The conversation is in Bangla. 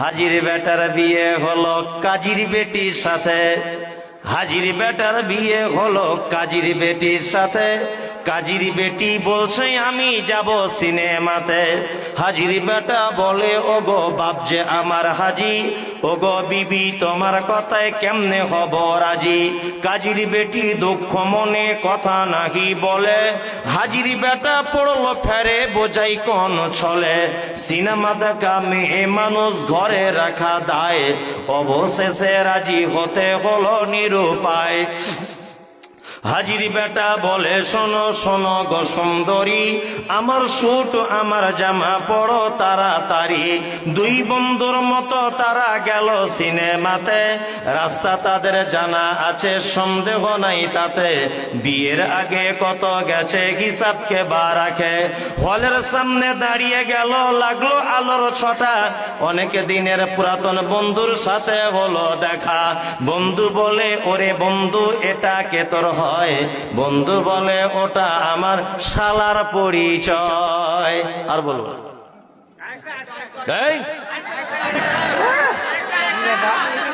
হাজির বেটার বিয়ে হলো কাজীর বেটির সাথে, হাজির বেটার বিয়ে হলো কাজীর বেটির সাথে। কাজীর বেটি বলছে আমি যাব সিনেমাতে। হাজির বেটা বলে ওগো বাপ যে আমার হাজি, ওগো বিবি তোমার কথায় কেমনে হব রাজি। কাজীর বেটি দুঃখ মনে কথা নাহি বলে, হাজির বেটা পড়ল ফেরে বোঝাই কোন ছলে। সিনেমা দেখা মেয়ে মানুষ ঘরে রাখা দায়, অবশেষে রাজি হতে হলো নিরুপায়। হাজির বেটা বলে শোনো শোনো গো সুন্দরী, আমার স্যুট আমার জামা পড়ো তাড়াতাড়ি। দুই বন্ধুর মতো তারা গেল সিনেমাতে, রাস্তা তাদের জানা আছে সন্দেহ নাই তাতে। বিয়ের আগে কত গেছে হিসাবকে বা রাখে, হলের সামনে দাঁড়িয়ে গেল লাগলো আলোর ছটা। অনেক দিনের পুরাতন বন্ধুর সাথে হলো দেখা। বন্ধু বলে ওরে বন্ধু এটা কে তোর হয়? বন্ধু বলে ওটা আমার শালার পরিচয়। আর বলবো